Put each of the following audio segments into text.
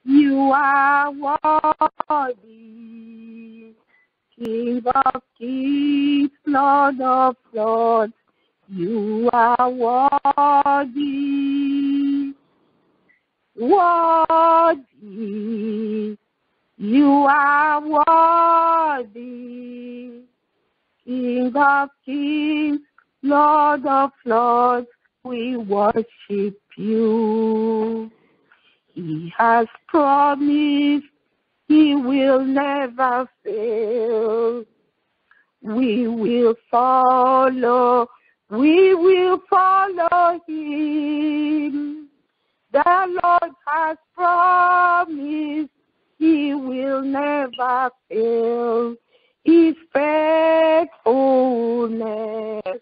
You are worthy, King of kings, Lord of lords. You are worthy, worthy. You are worthy, King of kings, Lord of lords. We worship you. He has promised he will never fail. We will follow him. The Lord has promised he will never fail. His faithfulness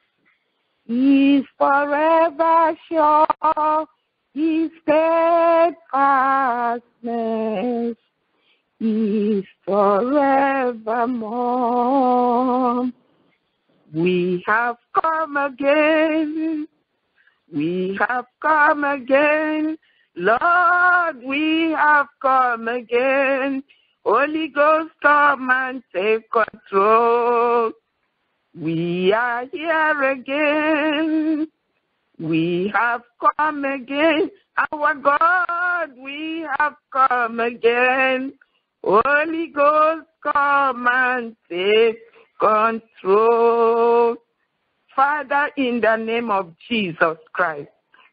is forever sure. His steadfastness is forevermore. We have come again. We have come again. Lord, we have come again. Holy Ghost, come and take control. We are here again. We have come again. Our God, we have come again. Holy Ghost, come and take control. Father, in the name of Jesus Christ,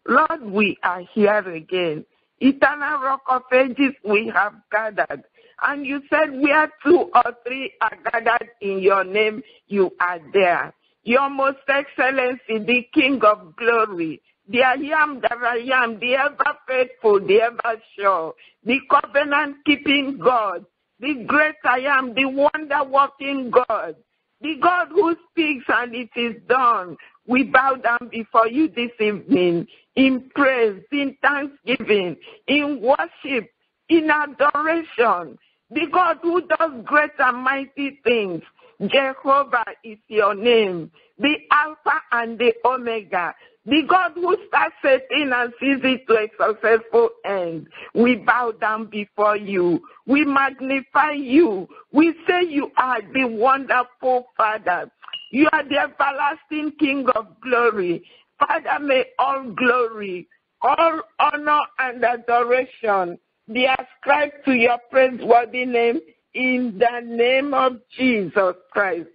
Lord, we are here again. Eternal Rock of Ages, we have gathered. And you said where 2 or 3 are gathered in your name, you are there. Your most excellency, the King of glory, the I am that I am, the ever faithful, the ever sure, the covenant-keeping God, the great I am, the wonder-working God, the God who speaks and it is done. We bow down before you this evening in praise, in thanksgiving, in worship, in adoration. The God who does great and mighty things. Jehovah is your name, the Alpha and the Omega, the God who starts a thing and sees it to a successful end. We bow down before you. We magnify you. We say you are the wonderful Father. You are the everlasting King of glory. Father, may all glory, all honor and adoration be ascribed to your praiseworthy name in the name of Jesus Christ.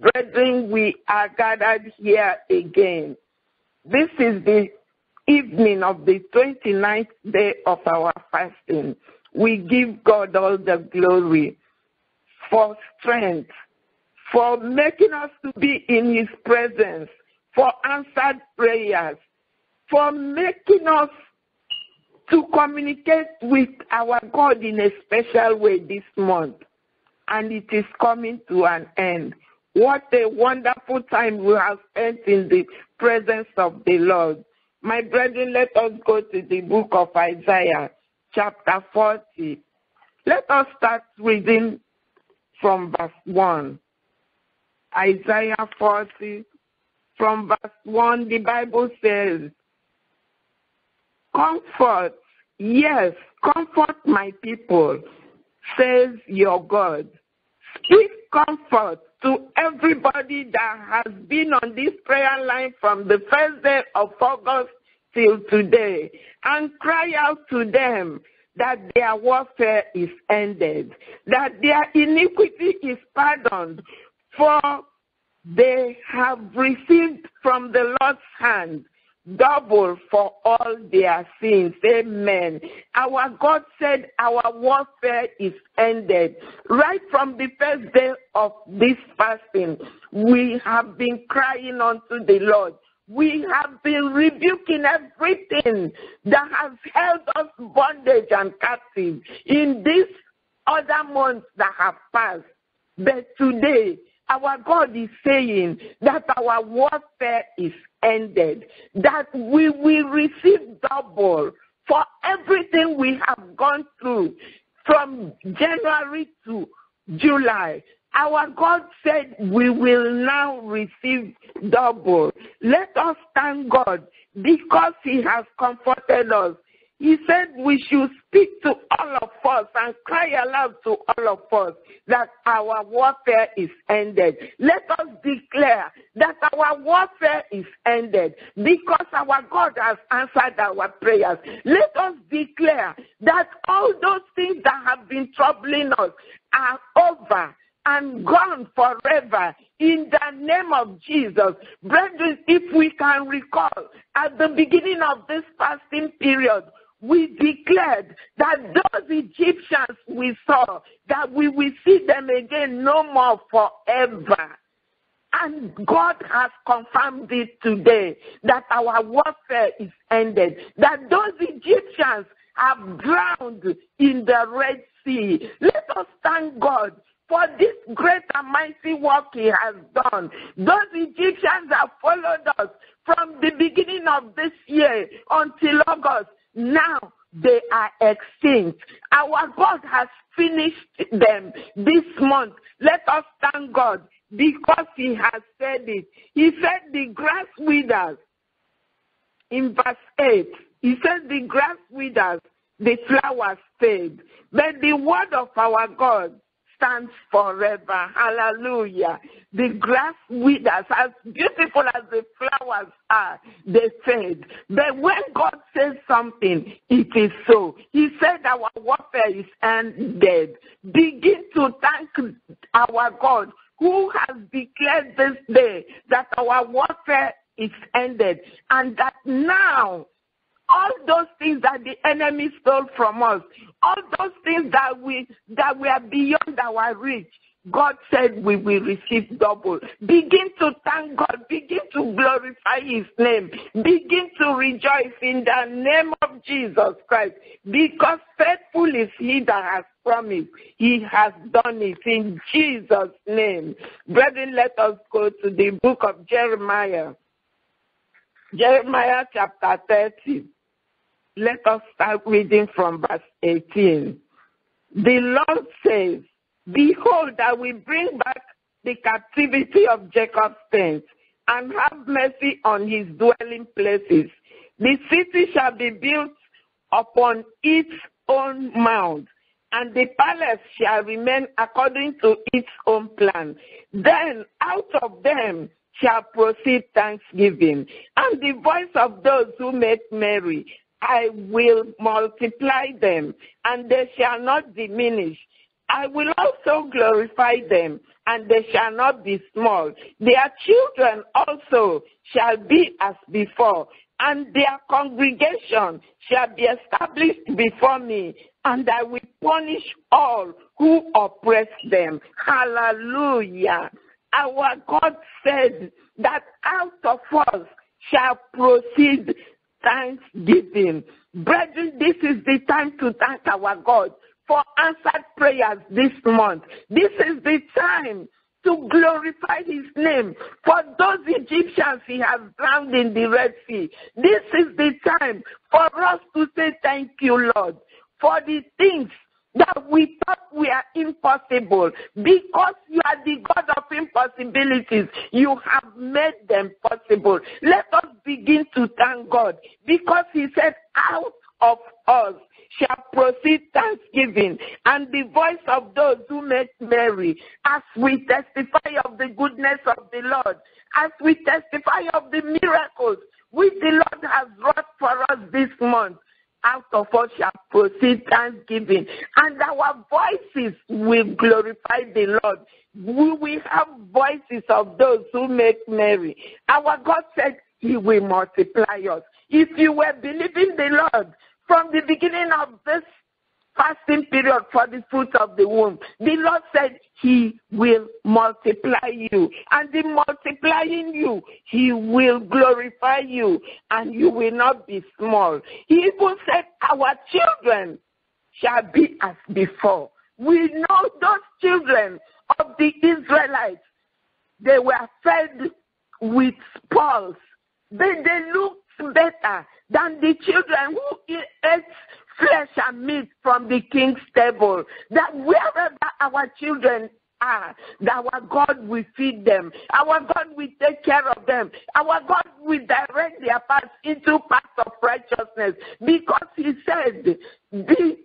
Brethren, we are gathered here again. This is the evening of the 29th day of our fasting. We give God all the glory for strength, for making us to be in his presence, for answered prayers, for making us to communicate with our God in a special way this month. And it is coming to an end. What a wonderful time we have spent in the presence of the Lord. My brethren, let us go to the book of Isaiah, chapter 40. Let us start reading from verse 1. Isaiah 40, from verse 1, the Bible says, comfort, yes, comfort my people, says your God. Speak comfort to everybody that has been on this prayer line from the first day of August till today, and cry out to them that their warfare is ended, that their iniquity is pardoned, for they have received from the Lord's hand double for all their sins. Amen. Our God said our warfare is ended. Right from the first day of this fasting, we have been crying unto the Lord. We have been rebuking everything that has held us bondage and captive in these other months that have passed. But today, our God is saying that our warfare is ended, that we will receive double for everything we have gone through from January to July. Our God said we will now receive double. Let us thank God because he has comforted us. He said we should speak to all of us and cry aloud to all of us that our warfare is ended. Let us declare that our warfare is ended because our God has answered our prayers. Let us declare that all those things that have been troubling us are over and gone forever in the name of Jesus. Brethren, if we can recall, at the beginning of this fasting period, we declared that those Egyptians we saw, that we will see them again no more forever. And God has confirmed it today, that our warfare is ended, that those Egyptians have drowned in the Red Sea. Let us thank God for this great and mighty work he has done. Those Egyptians have followed us from the beginning of this year until August. Now they are extinct. Our God has finished them this month. Let us thank God because he has said it. He said the grass withers. In verse 8, he said the grass withers, the flowers fade. But the word of our God stands forever. Hallelujah. The grass withers, as beautiful as the flowers are, they fade. But when God says something, it is so. He said our warfare is ended. Begin to thank our God who has declared this day that our warfare is ended and that now all those things that the enemy stole from us, all those things that we are beyond our reach, God said we will receive double. Begin to thank God. Begin to glorify his name. Begin to rejoice in the name of Jesus Christ. Because faithful is he that has promised. He has done it in Jesus' name. Brethren, let us go to the book of Jeremiah. Jeremiah chapter 30. Let us start reading from verse 18. The Lord says, behold, I will bring back the captivity of Jacob's tents and have mercy on his dwelling places. The city shall be built upon its own mound, and the palace shall remain according to its own plan. Then out of them shall proceed thanksgiving, and the voice of those who make merry. I will multiply them, and they shall not diminish. I will also glorify them, and they shall not be small. Their children also shall be as before, and their congregation shall be established before me, and I will punish all who oppress them. Hallelujah. Our God said that out of us shall proceed thanksgiving. Brethren, this is the time to thank our God for answered prayers this month. This is the time to glorify his name for those Egyptians he has drowned in the Red Sea. This is the time for us to say thank you, Lord, for the things that we thought were impossible. Because you are the God of impossibilities, you have made them possible. Let us begin to thank God, because he said, out of us shall proceed thanksgiving, and the voice of those who make merry, as we testify of the goodness of the Lord, as we testify of the miracles which the Lord has wrought for us this month. Out of us shall proceed thanksgiving, and our voices will glorify the Lord. We will have voices of those who make merry. Our God said he will multiply us. If you were believing the Lord from the beginning of this fasting period for the fruit of the womb, the Lord said he will multiply you. And in multiplying you, he will glorify you, and you will not be small. He even said our children shall be as before. We know those children of the Israelites, they were fed with spoils. They looked better than the children who ate flesh and meat from the king's table. That wherever our children are, that our God will feed them. Our God will take care of them. Our God will direct their paths into paths of righteousness. Because he said, the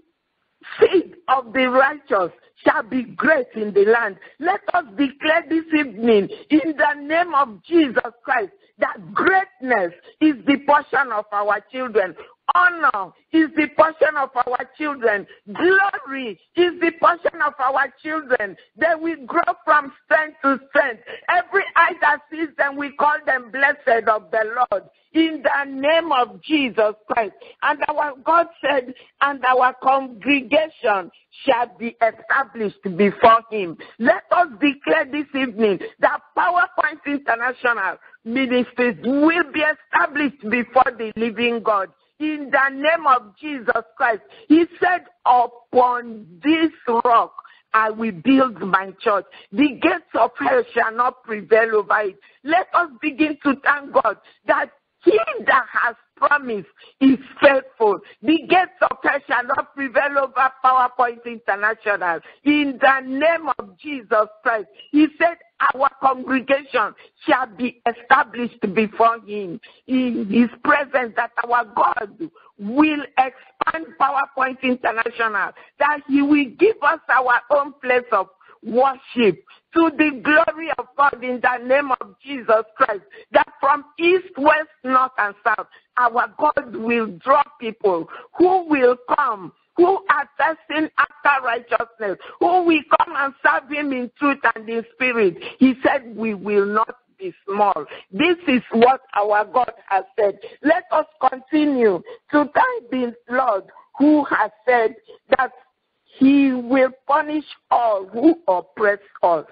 seed of the righteous shall be great in the land. Let us declare this evening in the name of Jesus Christ that greatness is the portion of our children. Honor is the portion of our children. Glory is the portion of our children. They will grow from strength to strength. Every eye that sees them, we call them blessed of the Lord. In the name of Jesus Christ. And our God said, and our congregation shall be established before him. Let us declare this evening that PowerPoint International Ministries will be established before the living God. In the name of Jesus Christ. He said, upon this rock I will build my church. The gates of hell shall not prevail over it. Let us begin to thank God that he that has promised is faithful. The gates of hell shall not prevail over PowerPoint International. In the name of Jesus Christ. He said, our congregation shall be established before him. In his presence, that our God will expand PowerPoint International, that he will give us our own place of worship to the glory of God in the name of Jesus Christ, that from east, west, north, and south, our God will draw people who will come, who are thirsting after righteousness, who will come and serve him in truth and in spirit. He said, we will not be small. This is what our God has said. Let us continue to thank the Lord who has said that he will punish all who oppress us.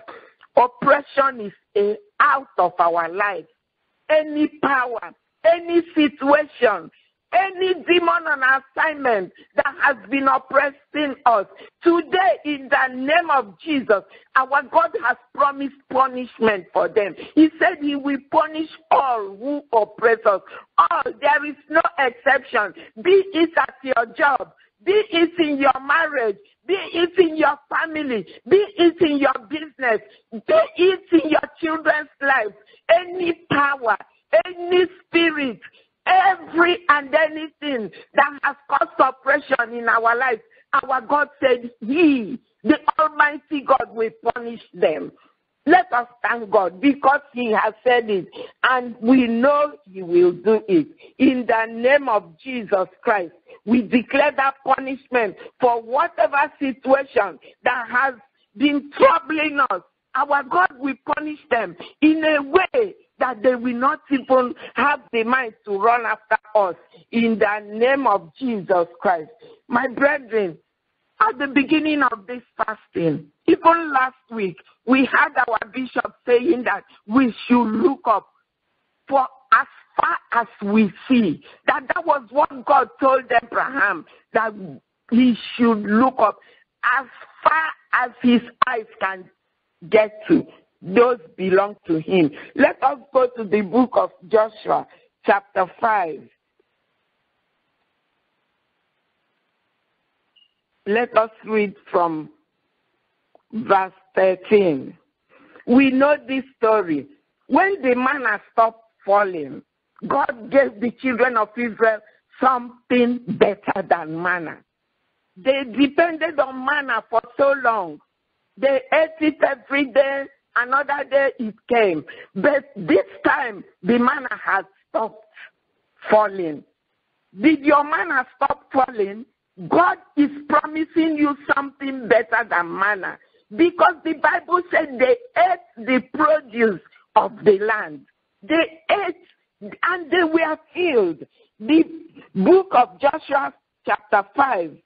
Oppression is out of our life. Any power, any situation, any demon on assignment that has been oppressing us, today in the name of Jesus, our God has promised punishment for them. He said he will punish all who oppress us. All, there is no exception. Be it at your job, be it in your marriage, be it in your family, be it in your business, be it in your children's life, any power, any spirit, every and anything that has caused oppression in our life, our God said he, the Almighty God, will punish them. Let us thank God because he has said it, and we know he will do it. In the name of Jesus Christ, we declare that punishment for whatever situation that has been troubling us. Our God will punish them in a way that they will not even have the mind to run after us. In the name of Jesus Christ. My brethren, at the beginning of this fasting, even last week, we had our bishop saying that we should look up for as far as we see. That was what God told Abraham, that he should look up as far as his eyes can get to. Those belong to him. Let us go to the book of Joshua, chapter 5. Let us read from verse 13. We know this story. When the manna stopped falling, God gave the children of Israel something better than manna. They depended on manna for so long. They ate it every day. Another day it came. But this time, the manna has stopped falling. Did your manna stop falling? God is promising you something better than manna. Because the Bible said they ate the produce of the land. They ate and they were filled. The book of Joshua chapter 5,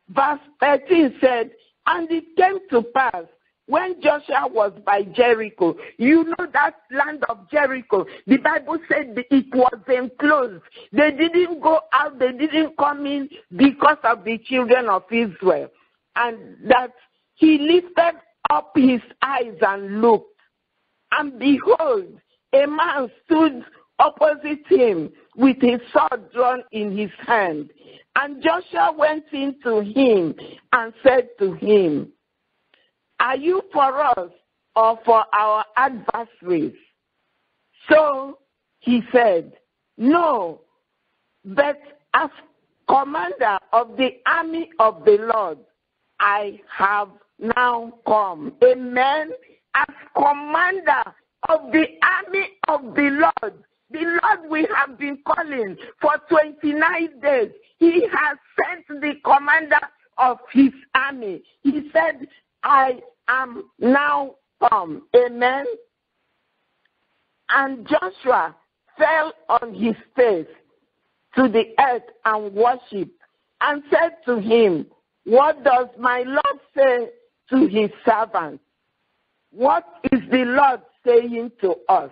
verse 13 said, and it came to pass, when Joshua was by Jericho, you know that land of Jericho, the Bible said it was enclosed. They didn't go out, they didn't come in because of the children of Israel. And that he lifted up his eyes and looked. And behold, a man stood opposite him with his sword drawn in his hand. And Joshua went in to him and said to him, are you for us or for our adversaries? So he said, no, but as commander of the army of the Lord, I have now come. Amen. As commander of the army of the Lord we have been calling for 29 days. He has sent the commander of his army. He said, I am now come. Amen. And Joshua fell on his face to the earth and worshipped, and said to him, what does my Lord say to his servant? What is the Lord saying to us?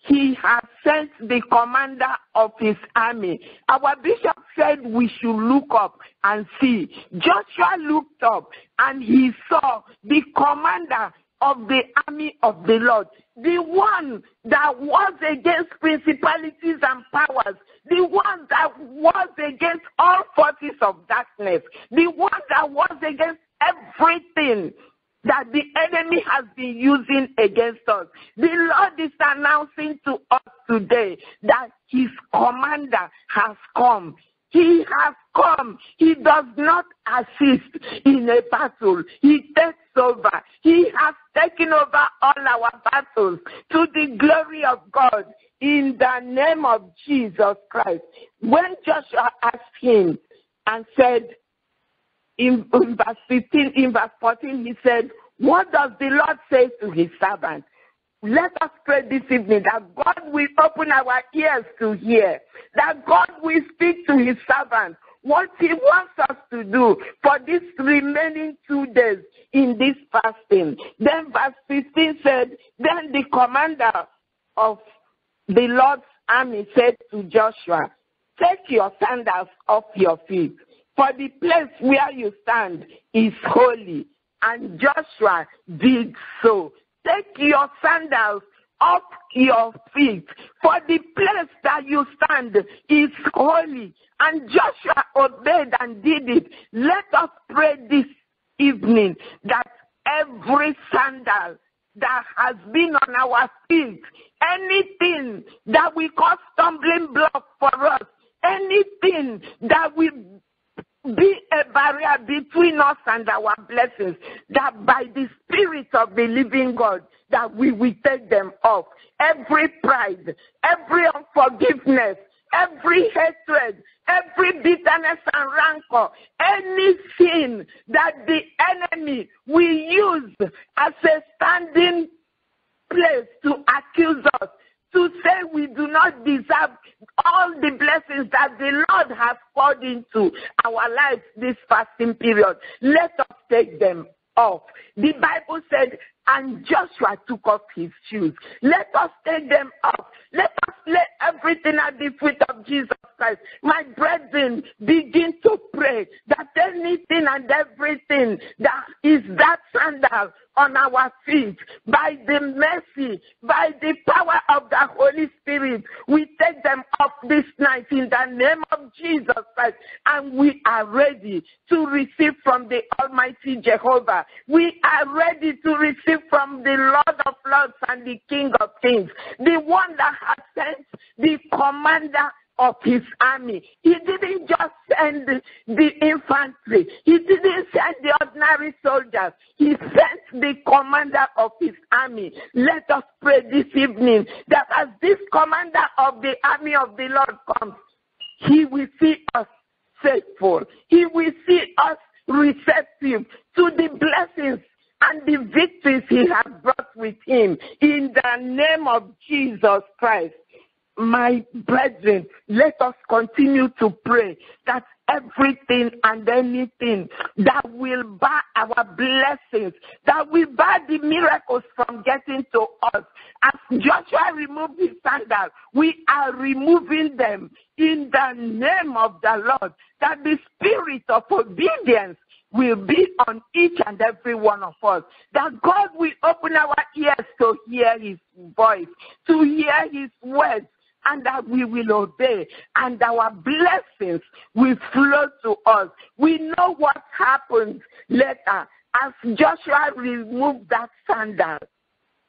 He has sent the commander of his army. Our bishop said we should look up and see. Joshua looked up and he saw the commander of the army of the Lord, the one that was against principalities and powers, the one that was against all forces of darkness, the one that was against everything that the enemy has been using against us. The Lord is announcing to us today that his commander has come. He has come. He does not assist in a battle. He takes over. He has taken over all our battles to the glory of God in the name of Jesus Christ. When Joshua asked him and said, in verse 15, in verse 14, he said, what does the Lord say to his servant? Let us pray this evening that God will open our ears to hear, that God will speak to his servant what he wants us to do for these remaining 2 days in this fasting. Then verse 15 said, then the commander of the Lord's army said to Joshua, take your sandals off your feet, for the place where you stand is holy. And Joshua did so. Take your sandals off your feet, for the place that you stand is holy. And Joshua obeyed and did it. Let us pray this evening that every sandal that has been on our feet, anything that we call stumbling block for us, anything that will be a barrier between us and our blessings, that by the Spirit of the living God, that we will take them off. Every pride, every unforgiveness, every hatred, every bitterness and rancor, any sin that the enemy will use as a standing place to accuse us, to say we do not deserve all the blessings that the Lord has poured into our lives this fasting period. Let us take them off. The Bible said, and Joshua took off his shoes. Let us take them off. Let us lay everything at the feet of Jesus Christ. My brethren, begin to pray that anything and everything that is that sandal on our feet, by the mercy, by the power of the Holy Spirit, we take them off this night in the name of Jesus Christ, and we are ready to receive from the Almighty Jehovah. We are ready to receive from the Lord of Lords and the King of Kings, the one that has sent the commander of his army. He didn't just send the infantry. He didn't send the ordinary soldiers. He sent the commander of his army. Let us pray this evening that as this commander of the army of the Lord comes, he will see us faithful. He will see us receptive to the blessings and the victories he has brought with him. In the name of Jesus Christ. My brethren, let us continue to pray that everything and anything that will bar our blessings, that will bar the miracles from getting to us. As Joshua removed his sandals, we are removing them in the name of the Lord, that the spirit of obedience will be on each and every one of us, that God will open our ears to hear his voice, to hear his words, and that we will obey, and our blessings will flow to us. We know what happened later. As Joshua removed that sandal,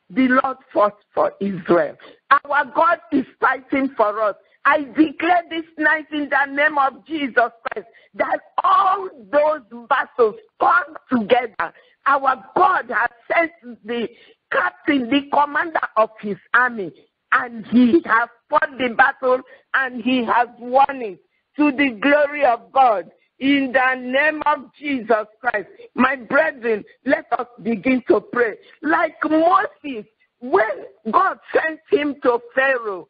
the Lord fought for Israel. Our God is fighting for us. I declare this night in the name of Jesus Christ that all those battles come together. Our God has sent the captain, the commander of his army, and he has fought the battle and he has won it to the glory of God. In the name of Jesus Christ, my brethren, let us begin to pray. Like Moses, when God sent him to Pharaoh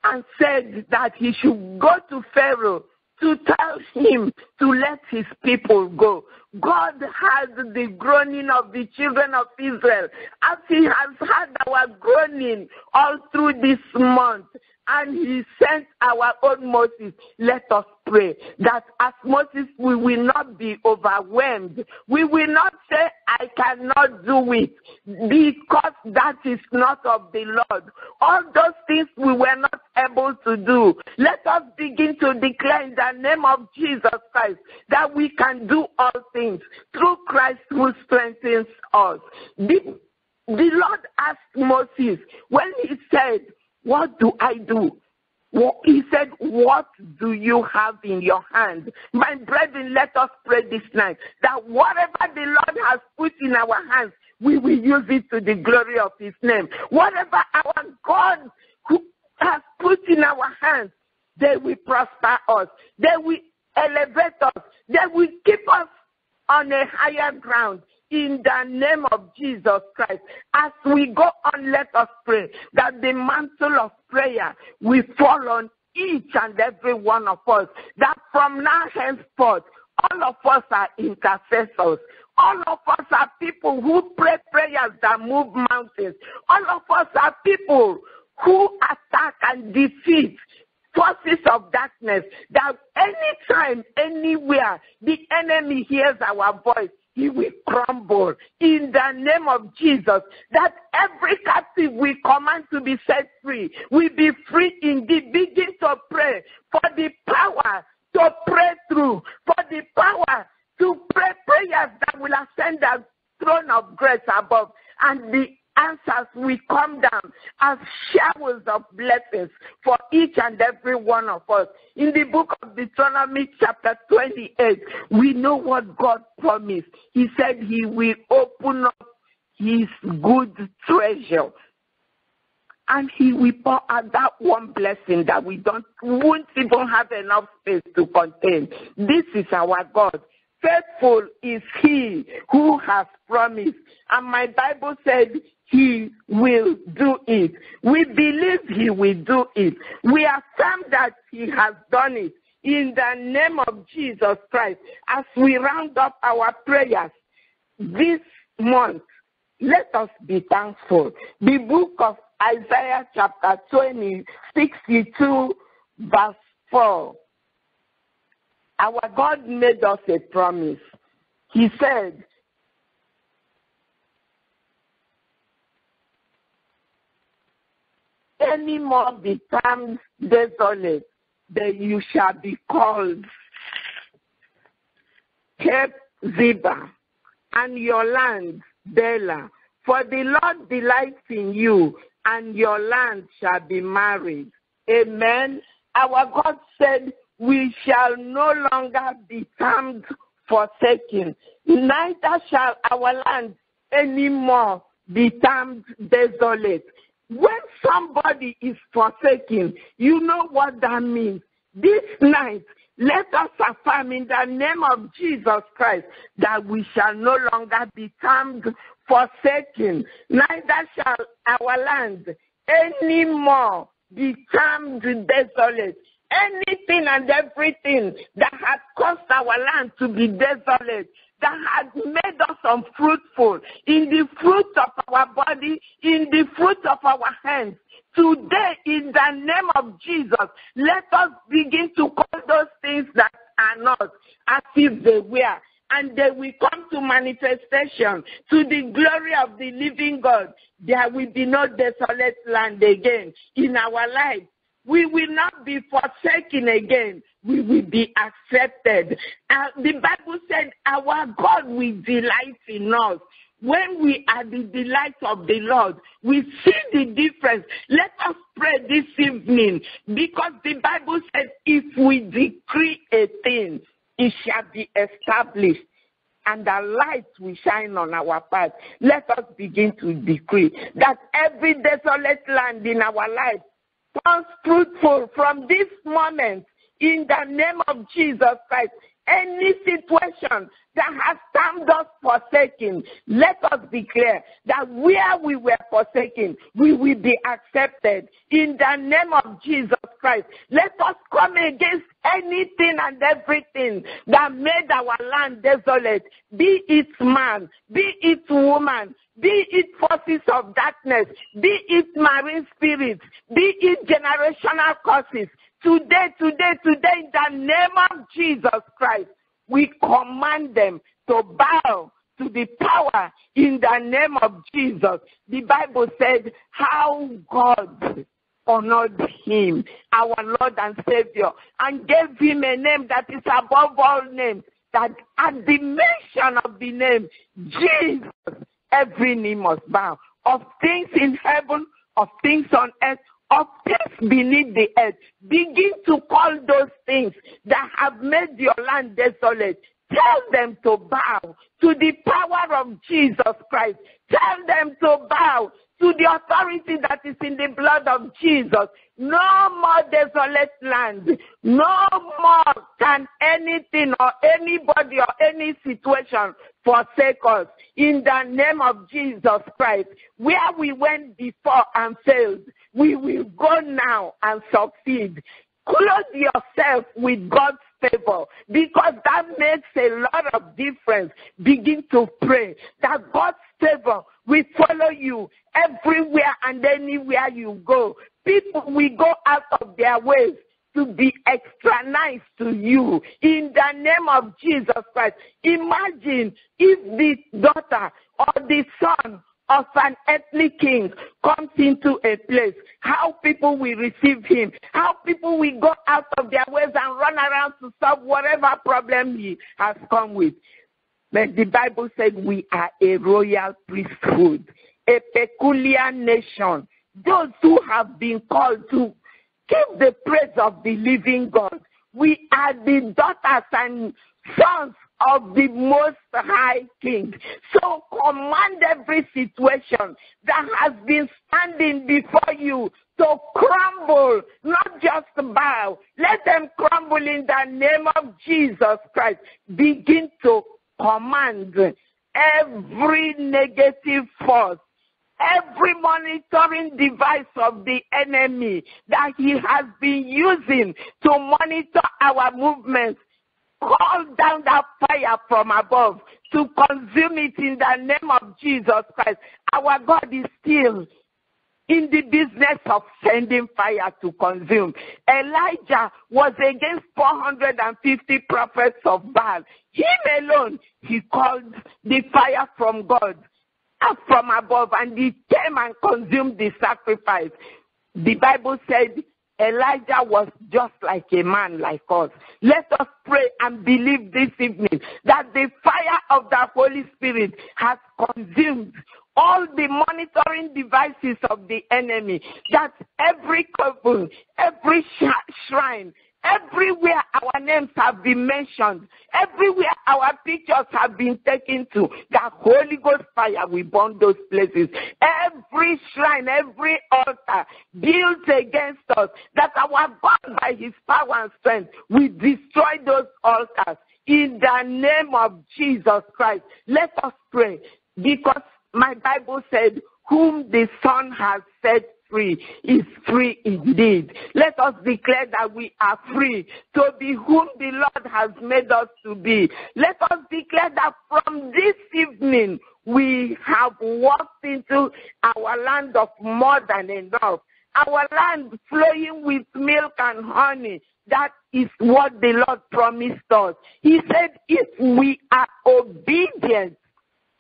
and said that he should go to Pharaoh to tell him to let his people go, God has the groaning of the children of Israel, as he has had our groaning all through this month. And he sent our own Moses. Let us pray that as Moses, we will not be overwhelmed. We will not say, I cannot do it, because that is not of the Lord. All those things we were not able to do. Let us begin to declare in the name of Jesus Christ that we can do all things through Christ who strengthens us. The Lord asked Moses when he said, what do I do? Well, he said, what do you have in your hand? My brethren, let us pray this night that whatever the Lord has put in our hands, we will use it to the glory of his name. Whatever our God who has put in our hands, they will prosper us. They will elevate us. They will keep us on a higher ground. In the name of Jesus Christ, as we go on, let us pray that the mantle of prayer will fall on each and every one of us, that from now henceforth, all of us are intercessors. All of us are people who pray prayers that move mountains. All of us are people who attack and defeat forces of darkness, that anytime, anywhere, the enemy hears our voice, he will crumble in the name of Jesus, that every captive we command to be set free will be free indeed. Begin to pray for the power to pray through, for the power to pray prayers that will ascend the throne of grace above, and the answers will come down as showers of blessings for each and every one of us. In the book of Deuteronomy chapter 28, we know what God promised. He said he will open up his good treasure, and he will pour out that one blessing that we won't even have enough space to contain. This is our God. Faithful is he who has promised. And my Bible said he will do it. We believe he will do it. We affirm that he has done it. In the name of Jesus Christ, as we round up our prayers this month, let us be thankful. The book of Isaiah chapter 20, 62, verse 4. Our God made us a promise. He said, any more be termed desolate, then you shall be called Hephzibah, and your land Bela. For the Lord delights in you, and your land shall be married. Amen. Our God said, we shall no longer be termed forsaken, neither shall our land anymore be termed desolate. When somebody is forsaken, you know what that means. This night, let us affirm in the name of Jesus Christ that we shall no longer be termed forsaken, neither shall our land anymore be termed desolate. Anything and everything that had caused our land to be desolate, that had made us unfruitful in the fruit of our body, in the fruit of our hands, today, in the name of Jesus, let us begin to call those things that are not as if they were. And they will come to manifestation to the glory of the living God. There will be no desolate land again in our life. We will not be forsaken again. We will be accepted. The Bible said our God will delight in us. when we are the delight of the Lord, we see the difference. Let us pray this evening, because the Bible says if we decree a thing, it shall be established, and the light will shine on our path. Let us begin to decree that every desolate land in our life turns fruitful from this moment in the name of Jesus Christ. Any situation that has termed us forsaken, let us declare that where we were forsaken, we will be accepted in the name of Jesus Christ. Let us come against anything and everything that made our land desolate, be it man, be it woman, be it forces of darkness, be it marine spirits, be it generational curses. Today, in the name of Jesus Christ, we command them to bow to the power in the name of Jesus. The Bible said how God honored him, our Lord and Savior, and gave him a name that is above all names, that at the mention of the name Jesus, every knee must bow, of things in heaven, of things on earth, of things beneath the earth. Begin to call those things that have made your land desolate. Tell them to bow to the power of Jesus Christ. Tell them to bow to the authority that is in the blood of Jesus. No more desolate land. No more can anything or anybody or any situation forsake us. In the name of Jesus Christ, where we went before and failed, we will go now and succeed. Clothe yourself with God's favor, because that makes a lot of difference. Begin to pray that God's favor will follow you everywhere and anywhere you go. People will go out of their ways to be extra nice to you in the name of Jesus Christ. Imagine if the daughter or the son of an earthly king comes into a place, how people will receive him, how people will go out of their ways and run around to solve whatever problem he has come with. But the Bible said we are a royal priesthood, a peculiar nation, those who have been called to give the praise of the living God. We are the daughters and sons of the Most High King. So command every situation that has been standing before you to crumble, not just bow. Let them crumble in the name of Jesus Christ. Begin to command every negative force, every monitoring device of the enemy that he has been using to monitor our movements. Call down that fire from above to consume it in the name of Jesus Christ. Our God is still in the business of sending fire to consume. Elijah was against 450 prophets of Baal. Him alone, he called the fire from God up from above, and he came and consumed the sacrifice. The Bible said Elijah was just like a man like us. Let us pray and believe this evening that the fire of the Holy Spirit has consumed all the monitoring devices of the enemy, that every coven, every shrine, everywhere our names have been mentioned, everywhere our pictures have been taken to, the Holy Ghost fire will burn those places. Every shrine, every altar built against us, that our God by his power and strength will destroy those altars. In the name of Jesus Christ, let us pray, because my Bible said, whom the Son has set free is free indeed. Let us declare that we are free to be whom the Lord has made us to be. Let us declare that from this evening we have walked into our land of more than enough. Our land flowing with milk and honey. That is what the Lord promised us. He said if we are obedient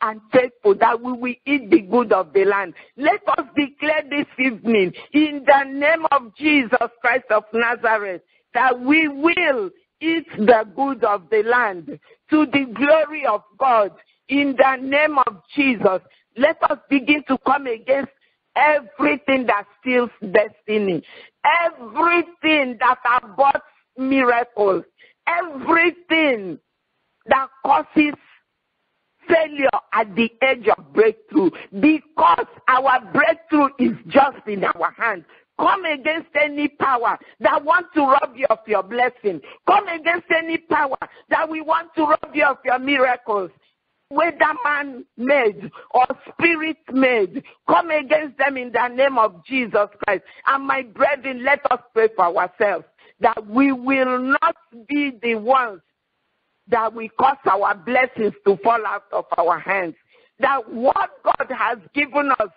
and faithful, that we will eat the good of the land. Let us declare this evening in the name of Jesus Christ of Nazareth that we will eat the good of the land to the glory of God In the name of Jesus, let us begin to come against everything that steals destiny, everything that aborts miracles, everything that causes failure at the edge of breakthrough, because our breakthrough is just in our hands. Come against any power that wants to rob you of your blessing. Come against any power that we want to rob you of your miracles, whether man-made or spirit-made. Come against them in the name of Jesus Christ. And my brethren, let us pray for ourselves, that we will not be the ones that we cause our blessings to fall out of our hands. That what God has given us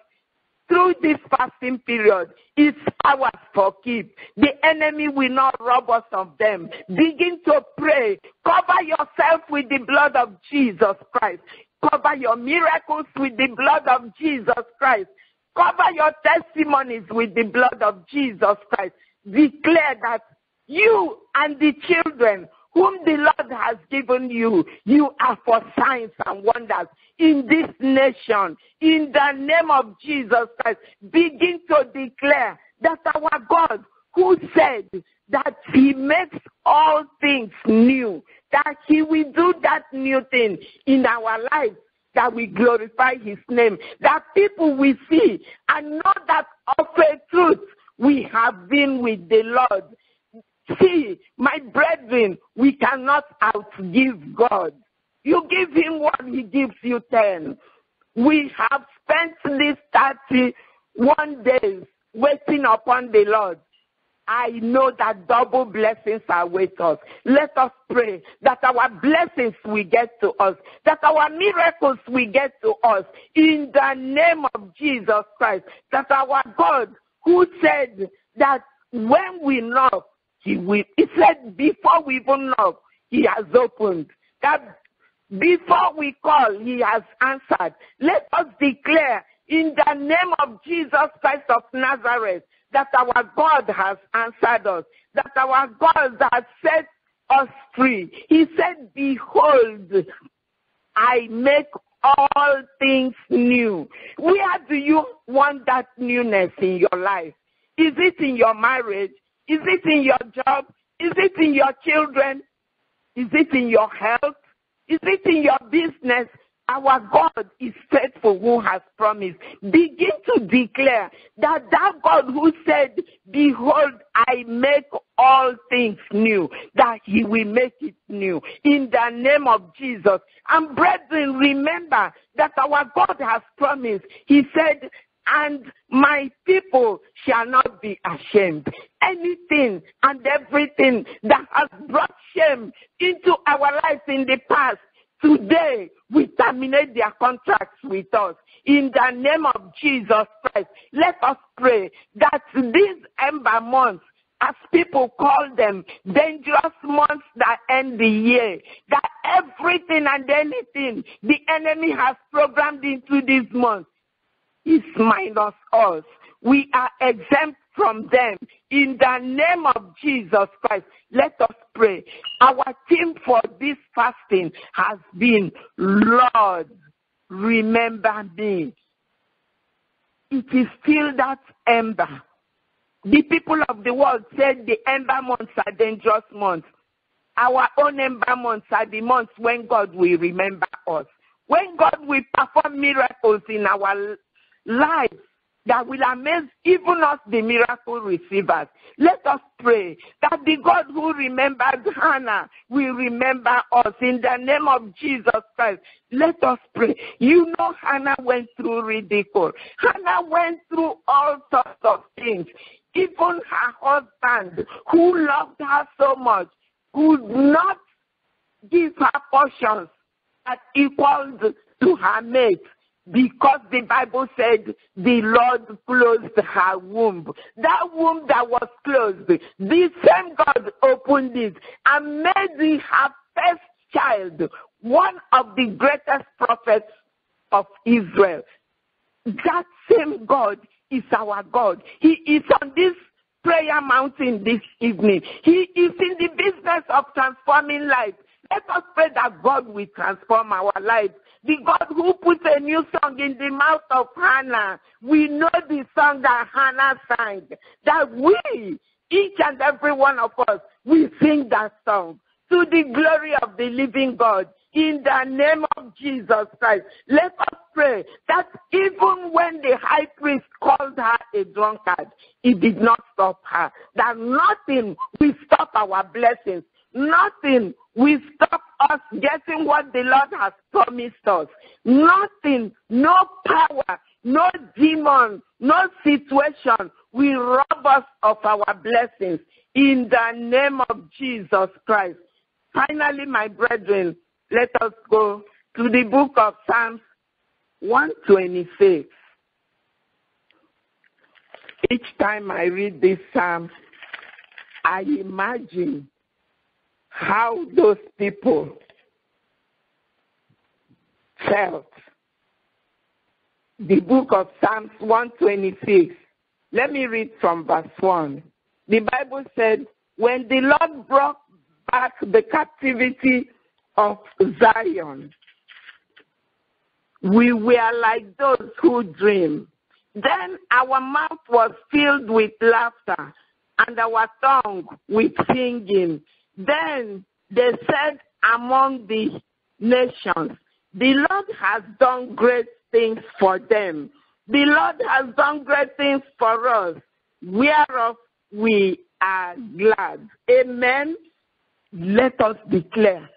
through this fasting period is ours for keep. The enemy will not rob us of them. Begin to pray. Cover yourself with the blood of Jesus Christ. Cover your miracles with the blood of Jesus Christ. Cover your testimonies with the blood of Jesus Christ. Declare that you and the children whom the Lord has given you, you are for signs and wonders in this nation. In the name of Jesus Christ, begin to declare that our God, who said that he makes all things new, that he will do that new thing in our lives, that we glorify his name, that people will see and know that of a truth we have been with the Lord. See, my brethren, we cannot outgive God. You give him one, he gives you 10. We have spent these 31 days waiting upon the Lord. I know that double blessings are with us. Let us pray that our blessings will get to us, that our miracles will get to us in the name of Jesus Christ. That our God, who said that when we knock, he said before we even knock, he has opened. That before we call, he has answered. Let us declare in the name of Jesus Christ of Nazareth that our God has answered us, that our God has set us free. He said, behold, I make all things new. Where do you want that newness in your life? Is it in your marriage? Is it in your job? Is it in your children? Is it in your health? Is it in your business? Our God is faithful who has promised. Begin to declare that God who said, behold, I make all things new, that he will make it new in the name of Jesus. And brethren, remember that our God has promised. He said, and my people shall not be ashamed. Anything and everything that has brought shame into our lives in the past, today we terminate their contracts with us. In the name of Jesus Christ, let us pray that these ember months, as people call them, dangerous months that end the year, that everything and anything the enemy has programmed into these months is minus us. We are exempt from them. In the name of Jesus Christ, let us pray. Our theme for this fasting has been, Lord, remember me. It is still that ember. The people of the world said the ember months are dangerous months. Our own ember months are the months when God will remember us. When God will perform miracles in our lives that will amaze even us, the miracle receivers. Let us pray that the God who remembered Hannah will remember us in the name of Jesus Christ. Let us pray. You know, Hannah went through ridicule. Hannah went through all sorts of things. Even her husband, who loved her so much, could not give her portions that equaled to her mate, because the Bible said the Lord closed her womb. That womb that was closed, the same God opened it and made her first child one of the greatest prophets of Israel. That same God is our God. He is on this prayer mountain this evening. He is in the business of transforming lives. Let us pray that God will transform our lives. The God who put a new song in the mouth of Hannah. We know the song that Hannah sang. That we, each and every one of us, will sing that song to the glory of the living God. In the name of Jesus Christ, let us pray that even when the high priest called her a drunkard, it did not stop her. That nothing will stop our blessings. Nothing will stop us getting what the Lord has promised us. Nothing, no power, no demon, no situation will rob us of our blessings. In the name of Jesus Christ. Finally, my brethren, let us go to the book of Psalms 126. Each time I read this psalm, I imagine how those people felt. The book of Psalms 126. Let me read from verse 1. The Bible said, when the Lord brought back the captivity of Zion, we were like those who dream. Then our mouth was filled with laughter and our tongue with singing. Then they said among the nations, the Lord has done great things for them. The Lord has done great things for us, whereof we are glad. Amen. Let us declare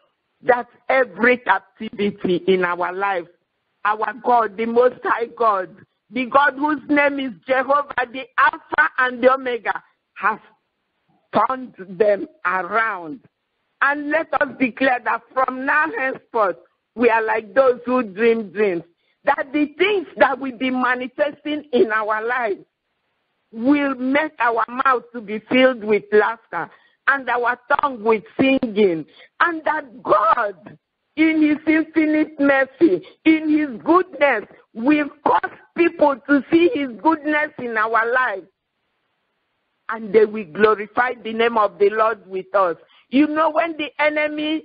that every captivity in our life, our God, the Most High God, the God whose name is Jehovah, the Alpha and the Omega, has turned them around. And let us declare that from now henceforth, we are like those who dream dreams. That the things that will be manifesting in our lives will make our mouth to be filled with laughter and our tongue with singing. And that God, in his infinite mercy, in his goodness, will cause people to see his goodness in our lives. And they will glorify the name of the Lord with us. You know, when the enemy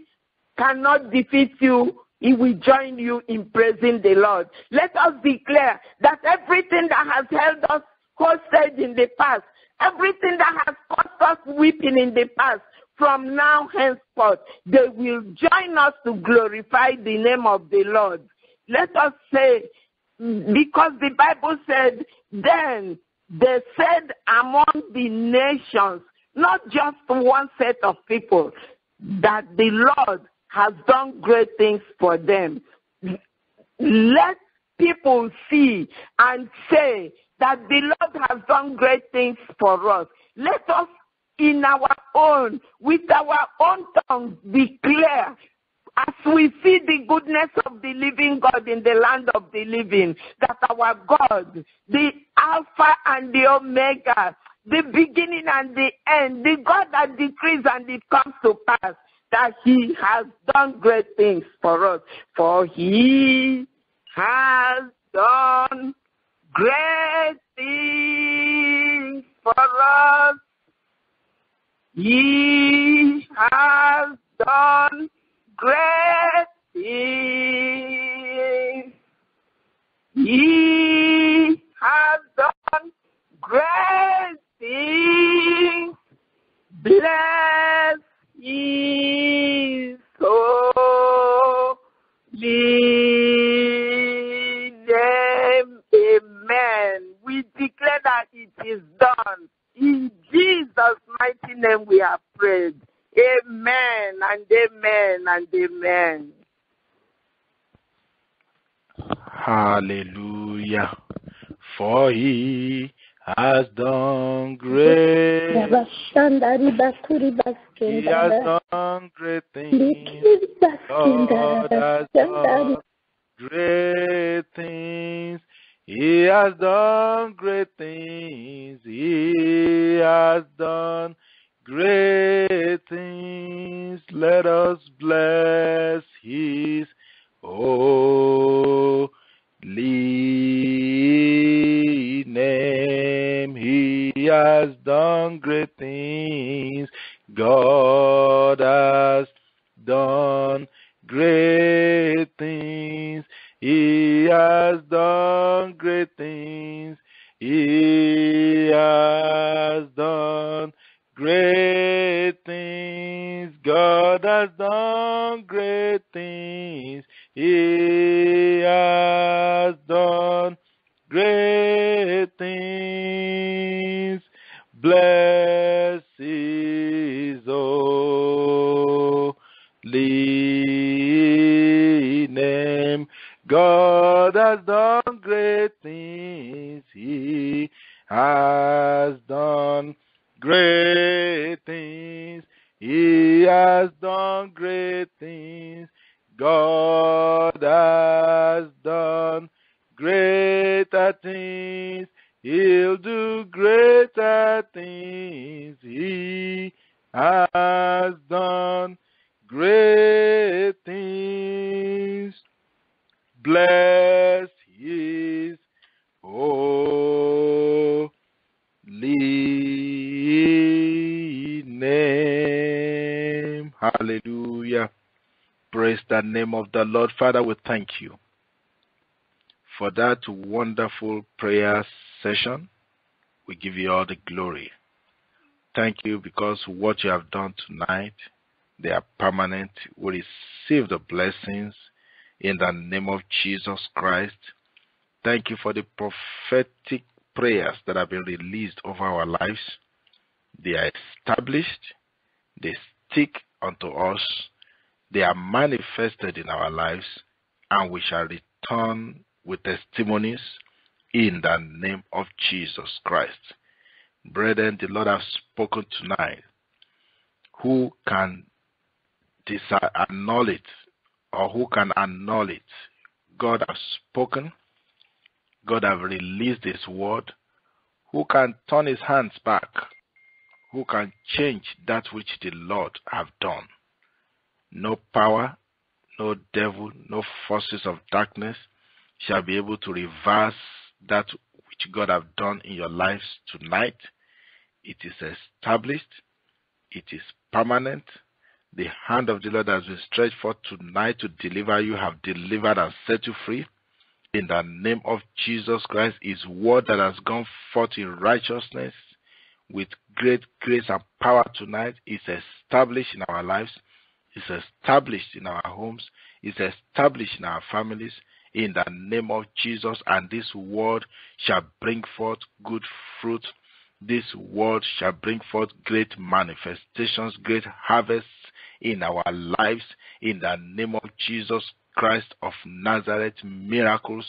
cannot defeat you, he will join you in praising the Lord. Let us declare that everything that has held us hostage in the past, everything that has caused us weeping in the past, from now henceforth, they will join us to glorify the name of the Lord. Let us say, because the Bible said, then they said among the nations, not just one set of people, that the Lord has done great things for them. Let people see and say that the Lord has done great things for us. Let us, in our own, with our own tongue, declare, as we see the goodness of the living God in the land of the living, that our God, the Alpha and the Omega, the beginning and the end, the God that decrees and it comes to pass, that he has done great things for us. For he has done great things for us. He has done great things. He has done great things. Bless his holy name. Amen. We declare that it is done. In Jesus' mighty name we are prayed. Amen and amen and amen. Hallelujah. For he has done great. He has done great things. God has done great things. He has done great things. He has done great things. Let us bless his holy name. He has done great things. God has done has done great things. He has done great things. God has done great things. He has done great things. Bless His holy name. God has done great things. He has done great things. He has done great things. God has done greater things. He'll do greater things. He has done great things. Bless His holy name. Hallelujah. Praise the name of the Lord. Father, we thank you for that wonderful prayer session. We give you all the glory. Thank you because what you have done tonight, they are permanent. We receive the blessings in the name of Jesus Christ. Thank you for the prophetic prayers that have been released over our lives. They are established. They stick unto us. They are manifested in our lives, and we shall return with testimonies in the name of Jesus Christ. Brethren, the Lord has spoken tonight. Who can annul it, or who can annul it? God has spoken. God has released His word. Who can turn his hands back? Who can change that which the Lord have done? No power, no devil, no forces of darkness shall be able to reverse that which God have done in your lives tonight. It is established. It is permanent. The hand of the Lord has been stretched forth tonight to deliver you, have delivered and set you free. In the name of Jesus Christ, His word that has gone forth in righteousness with great grace and power tonight is established in our lives, is established in our homes, is established in our families, in the name of Jesus. And this word shall bring forth good fruit. This word shall bring forth great manifestations, great harvests in our lives, in the name of Jesus Christ of Nazareth. Miracles,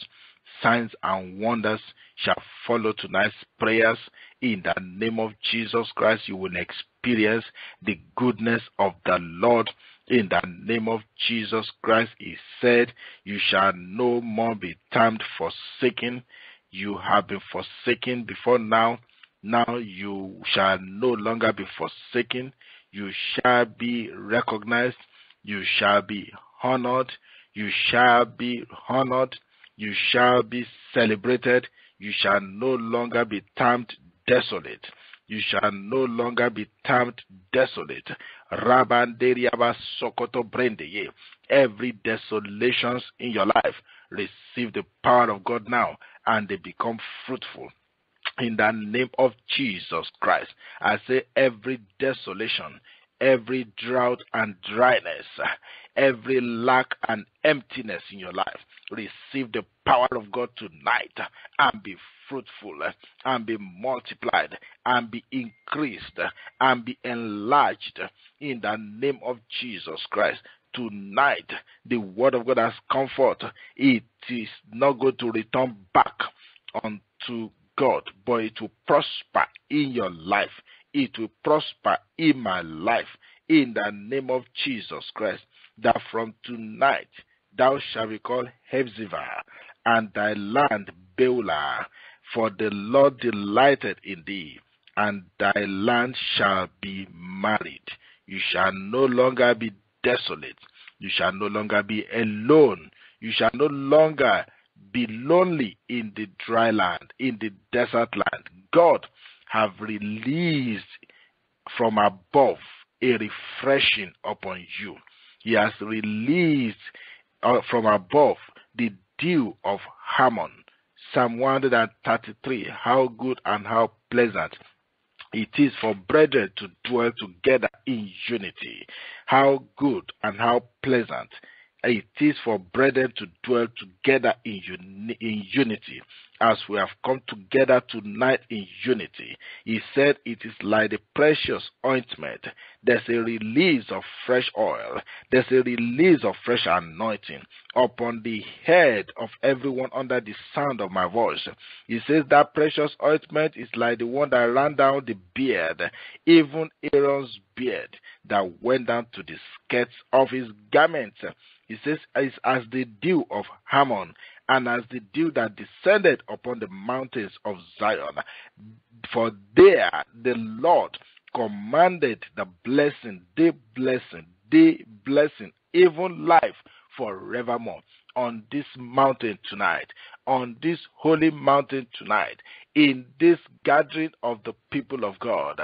signs and wonders shall follow tonight's prayers. In the name of Jesus Christ, you will experience the goodness of the Lord. In the name of Jesus Christ, He said, you shall no more be termed forsaken. You have been forsaken before now. Now you shall no longer be forsaken. You shall be recognized. You shall be honored. You shall be honored. You shall be celebrated. You shall no longer be termed desolate. You shall no longer be termed desolate. Rabanderiaba Sokoto Brendeye. Every desolations in your life, receive the power of God now, and they become fruitful. In the name of Jesus Christ, I say every desolation, every drought and dryness, every lack and emptiness in your life, receive the power of God tonight and be fruitful and be multiplied and be increased and be enlarged in the name of Jesus Christ. Tonight, the word of God has come forth. It is not going to return back unto God, but it will prosper in your life. It will prosper in my life. In the name of Jesus Christ, that from tonight thou shalt be called Hephzibah, and thy land Beulah, for the Lord delighted in thee, and thy land shall be married. You shall no longer be desolate. You shall no longer be alone. You shall no longer be lonely in the dry land, in the desert land. God have released from above a refreshing upon you. He has released from above the dew of Hermon. Psalm 133, how good and how pleasant it is for brethren to dwell together in unity. How good and how pleasant it is for brethren to dwell together in unity. As we have come together tonight in unity, he said it is like the precious ointment. There's a release of fresh oil. There's a release of fresh anointing upon the head of everyone under the sound of my voice. He says that precious ointment is like the one that ran down the beard, even Aaron's beard that went down to the skirts of his garments. He says it's as the dew of Hermon, and as the dew that descended upon the mountains of Zion. For there the Lord commanded the blessing, even life forevermore. On this mountain tonight, on this holy mountain tonight, in this gathering of the people of God,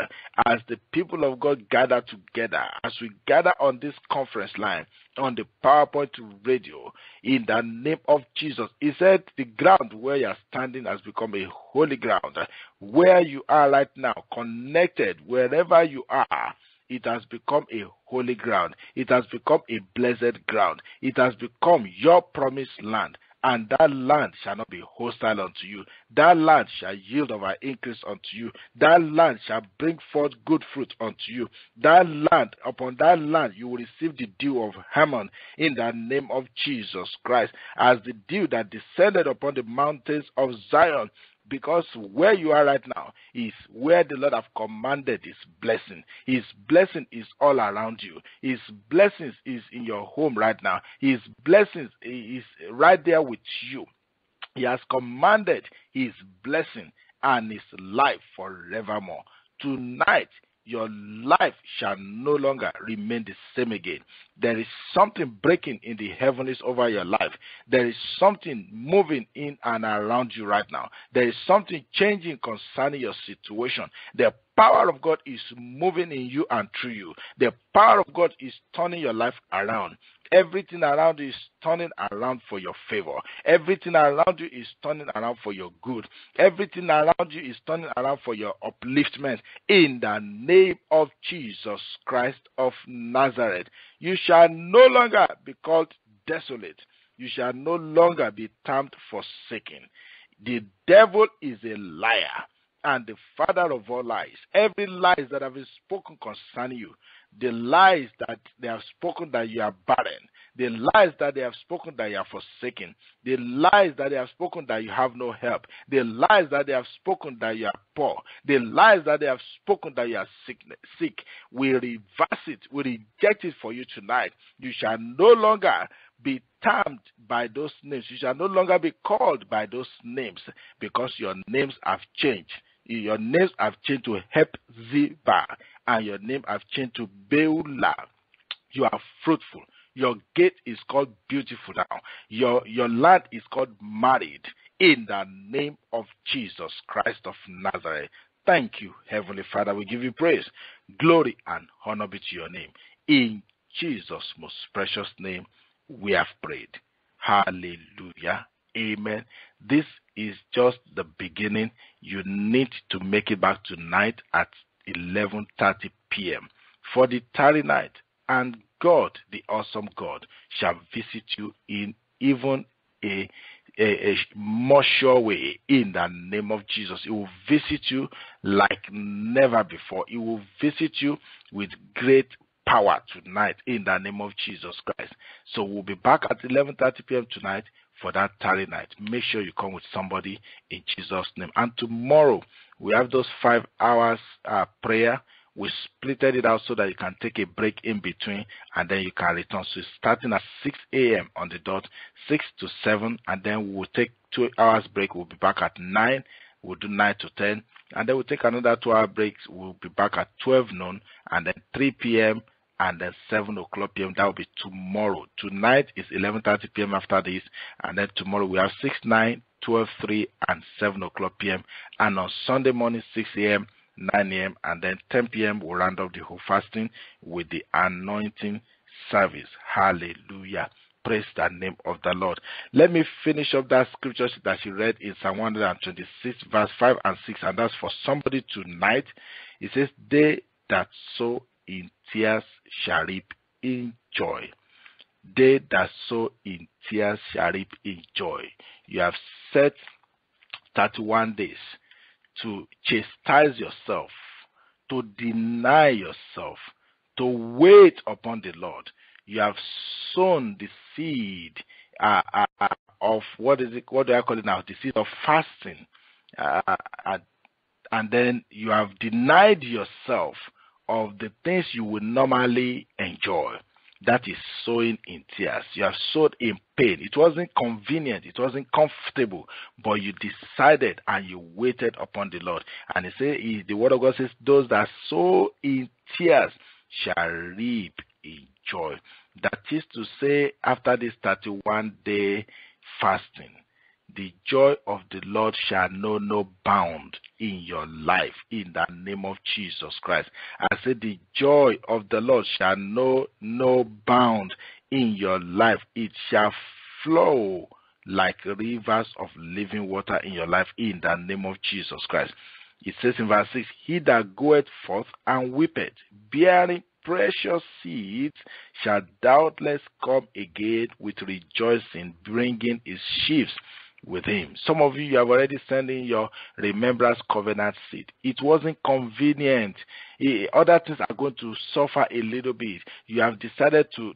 as the people of God gather together, as we gather on this conference line, on the PowerPoint radio, in the name of Jesus. He said the ground where you are standing has become a holy ground. Where you are right now, connected, wherever you are, it has become a holy ground. It has become a blessed ground. It has become your promised land. And that land shall not be hostile unto you. That land shall yield of our increase unto you. That land shall bring forth good fruit unto you. That land, upon that land, you will receive the dew of Hermon in the name of Jesus Christ, as the dew that descended upon the mountains of Zion. Because where you are right now is where the Lord have commanded His blessing. His blessing is all around you. His blessings is in your home right now. His blessings is right there with you. He has commanded His blessing and His life forevermore. Tonight, your life shall no longer remain the same again. There is something breaking in the heavens over your life. There is something moving in and around you right now. There is something changing concerning your situation. The power of God is moving in you and through you. The power of God is turning your life around. Everything around you is turning around for your favor. Everything around you is turning around for your good. Everything around you is turning around for your upliftment. In the name of Jesus Christ of Nazareth, you shall no longer be called desolate. You shall no longer be termed forsaken. The devil is a liar and the father of all lies. Every lies that have been spoken concerning you, the lies that they have spoken that you are barren, the lies that they have spoken that you are forsaken, the lies that they have spoken that you have no help, the lies that they have spoken that you are poor, the lies that they have spoken that you are sick, we reverse it, we reject it for you tonight. You shall no longer be termed by those names. You shall no longer be called by those names, because your names have changed. Your names have changed to Hepzibah, and your name have changed to Beulah. You are fruitful. Your gate is called beautiful now. Your land is called married, in the name of Jesus Christ of Nazareth. Thank you, Heavenly Father. We give you praise, glory, and honor be to your name. In Jesus' most precious name, we have prayed. Hallelujah. Amen. This is just the beginning. You need to make it back tonight at 11:30 p.m. for the tarry night, and God, the awesome God, shall visit you in even a more sure way in the name of Jesus. He will visit you like never before. He will visit you with great power tonight in the name of Jesus Christ. So we'll be back at 11:30 p.m. tonight for that tarry night. Make sure you come with somebody in Jesus' name. And tomorrow we have those 5 hours prayer. We splitted it out so that you can take a break in between and then you can return. So it's starting at 6 a.m. on the dot, 6 to 7, and then we'll take 2 hours break. We'll be back at 9. We'll do 9 to 10, and then we'll take another 2 hour break. We'll be back at 12 noon, and then 3 p.m. and then 7 o'clock p.m. That will be tomorrow. Tonight is 11:30 p.m. after this, and then tomorrow we have 6, 9, 12, 3, and 7 o'clock p.m. And on Sunday morning, 6 a.m., 9 a.m., and then 10 p.m. we'll round up the whole fasting with the anointing service. Hallelujah. Praise the name of the Lord. Let me finish up that scripture that you read in Psalm 126, verse 5 and 6, and that's for somebody tonight. It says, they that sow in tears shall reap in joy. They that sow in tears shall reap in joy. You have set 31 days to chastise yourself, to deny yourself, to wait upon the Lord. You have sown the seed of what do I call it now? The seed of fasting. And then you have denied yourself of the things you would normally enjoy. That is sowing in tears. You have sowed in pain. It wasn't convenient. It wasn't comfortable. But you decided and you waited upon the Lord. And the word of God says, those that sow in tears shall reap in joy. That is to say, after this 31-day fasting, the joy of the Lord shall know no bound in your life, in the name of Jesus Christ. I said, the joy of the Lord shall know no bound in your life. It shall flow like rivers of living water in your life, in the name of Jesus Christ. It says in verse 6, he that goeth forth and weepeth, bearing precious seeds, shall doubtless come again with rejoicing, bringing his sheaves with him. Some of you have already sent in your remembrance covenant seed. It wasn't convenient. Other things are going to suffer a little bit. You have decided to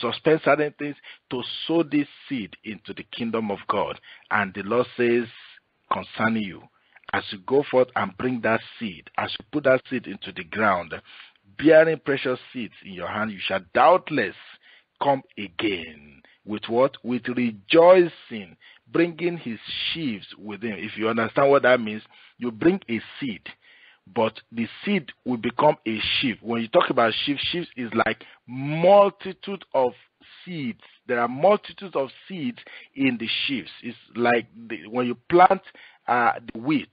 suspend certain things to sow this seed into the kingdom of God. And the Lord says concerning you, as you go forth and bring that seed, as you put that seed into the ground, bearing precious seeds in your hand, you shall doubtless come again. With what? With rejoicing, bringing his sheaves with him. If you understand what that means, you bring a seed, but the seed will become a sheaf. When you talk about sheaves is like multitude of seeds. There are multitudes of seeds in the sheaves. It's like when you plant the wheat,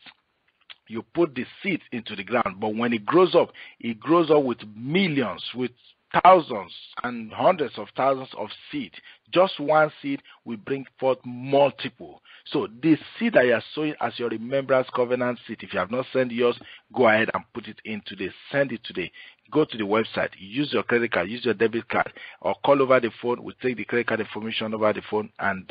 you put the seeds into the ground, but when it grows up with millions, with thousands and hundreds of thousands of seeds. Just one seed will bring forth multiple. So this seed that you are sowing as your remembrance covenant seed, if you have not sent yours, go ahead and put it in today. Send it today. Go to the website, use your credit card, use your debit card, or call over the phone. We'll take the credit card information over the phone, and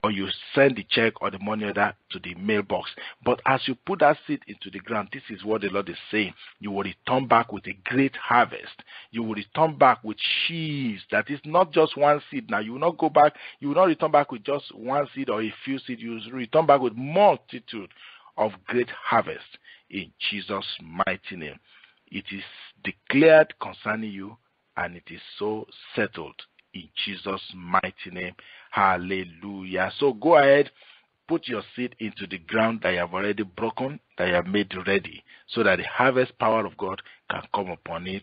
or you send the check or the money order to the mailbox. But as you put that seed into the ground, this is what the Lord is saying. You will return back with a great harvest. You will return back with sheaves. That is not just one seed. Now, you will not go back. You will not return back with just one seed or a few seeds. You will return back with multitude of great harvest in Jesus' mighty name. It is declared concerning you, and it is so settled in Jesus' mighty name. Hallelujah. So go ahead, put your seed into the ground that you have already broken, that you have made ready, so that the harvest power of God can come upon it,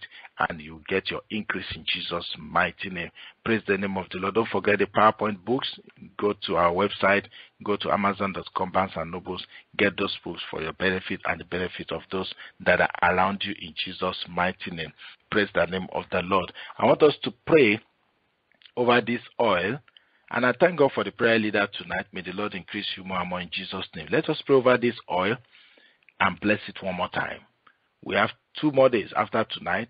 and you get your increase in Jesus' mighty name. Praise the name of the Lord. Don't forget the PowerPoint books. Go to our website, go to Amazon.com, Barnes & Nobles, get those books for your benefit and the benefit of those that are around you in Jesus' mighty name. Praise the name of the Lord. I want us to pray over this oil, and I thank God for the prayer leader tonight. May the Lord increase you more and more in Jesus' name. Let us pray over this oil and bless it one more time. We have 2 more days after tonight.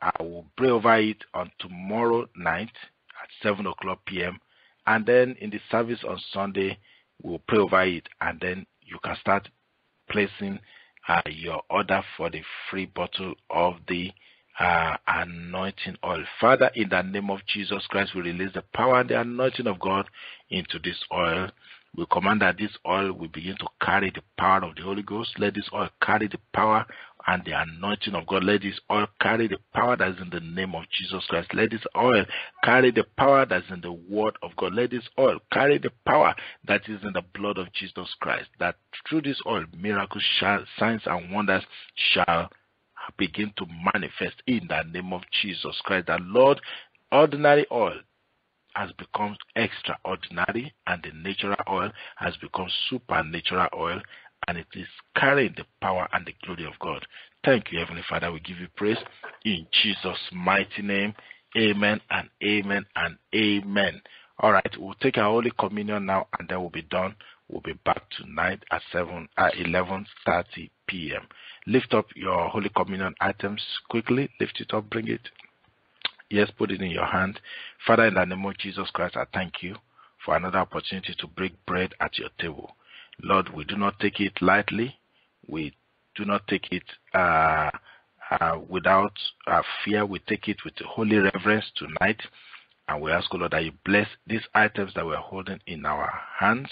I will pray over it on tomorrow night at 7 o'clock p.m. And then in the service on Sunday, we'll pray over it. And then you can start placing your order for the free bottle of the anointing oil. Father, in the name of Jesus Christ, we release the power and the anointing of God into this oil. We command that this oil will begin to carry the power of the Holy Ghost. Let this oil carry the power and the anointing of God. Let this oil carry the power that is in the name of Jesus Christ. Let this oil carry the power that is in the word of God. Let this oil carry the power that is in the blood of Jesus Christ. That through this oil, miracles, signs and wonders shall begin to manifest in the name of Jesus Christ. The Lord, ordinary oil has become extraordinary, and the natural oil has become supernatural oil, and it is carrying the power and the glory of God. Thank you, Heavenly Father. We give you praise in Jesus' mighty name. Amen and amen and amen. All right, we'll take our Holy Communion now, and then we'll be done. We'll be back tonight at 11:30 p.m. Lift up your Holy Communion items quickly. Lift it up, bring it. Yes, put it in your hand. Father, in the name of Jesus Christ, I thank you for another opportunity to break bread at your table. Lord, we do not take it lightly. We do not take it without fear. We take it with holy reverence tonight. And we ask, Lord, that you bless these items that we're holding in our hands.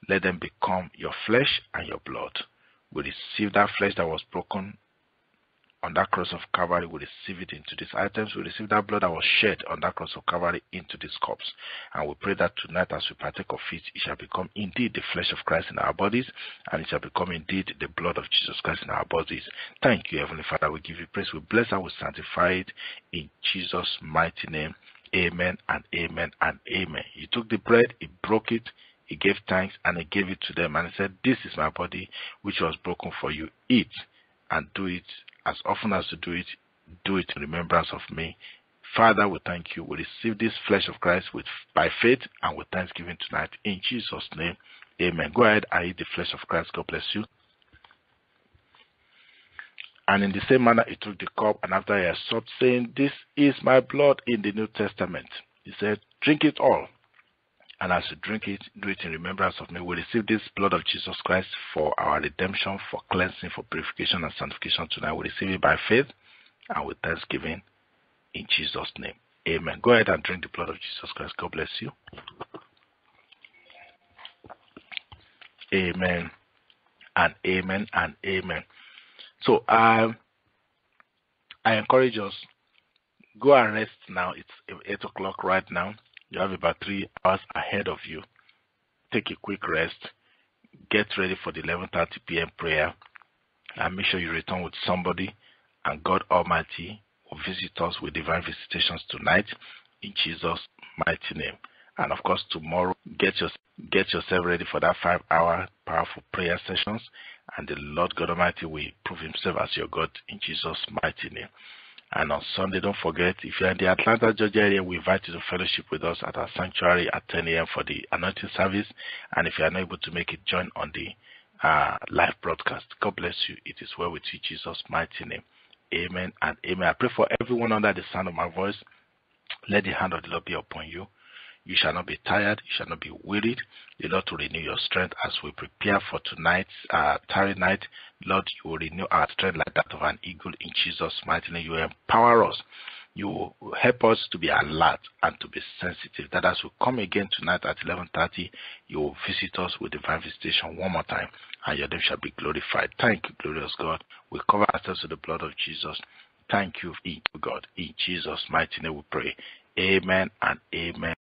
Let them become your flesh and your blood. We receive that flesh that was broken on that cross of Calvary. We receive it into these items. We receive that blood that was shed on that cross of Calvary into these cups. And we pray that tonight, as we partake of it, it shall become indeed the flesh of Christ in our bodies, and it shall become indeed the blood of Jesus Christ in our bodies. Thank you, Heavenly Father. We give you praise. We bless and we sanctify it in Jesus' mighty name. Amen and amen and amen. He took the bread, he broke it, he gave thanks, and he gave it to them. And he said, this is my body, which was broken for you. Eat and do it as often as you do it in remembrance of me. Father, we thank you. We receive this flesh of Christ by faith and with thanksgiving tonight. In Jesus' name, amen. Go ahead and eat the flesh of Christ. God bless you. And in the same manner, he took the cup, and after he had supped, saying, this is my blood in the New Testament. He said, drink it all. And as you drink it, do it in remembrance of me. We receive this blood of Jesus Christ for our redemption, for cleansing, for purification and sanctification tonight. We receive it by faith and with thanksgiving in Jesus' name. Amen. Go ahead and drink the blood of Jesus Christ. God bless you. Amen and amen and amen. So I encourage us, go and rest now. It's 8 o'clock right now. You have about 3 hours ahead of you. Take a quick rest. Get ready for the 11:30 p.m. prayer. And make sure you return with somebody. And God Almighty will visit us with divine visitations tonight in Jesus' mighty name. And of course, tomorrow, get yourself ready for that 5-hour powerful prayer sessions. And the Lord God Almighty will prove himself as your God in Jesus' mighty name. And on Sunday, don't forget, if you're in the Atlanta, Georgia area, we invite you to fellowship with us at our sanctuary at 10 a.m. for the anointing service. And if you're not able to make it, join on the live broadcast. God bless you. It is well with you, Jesus' mighty name. Amen and amen. I pray for everyone under the sound of my voice. Let the hand of the Lord be upon you. You shall not be tired. You shall not be wearied. The Lord will renew your strength as we prepare for tonight's tarry night. Lord, you will renew our strength like that of an eagle in Jesus' mighty name. You will empower us. You will help us to be alert and to be sensitive. That as we come again tonight at 11:30, you will visit us with divine visitation one more time, and your name shall be glorified. Thank you, glorious God. We cover ourselves with the blood of Jesus. Thank you, God. In Jesus' mighty name we pray. Amen and amen.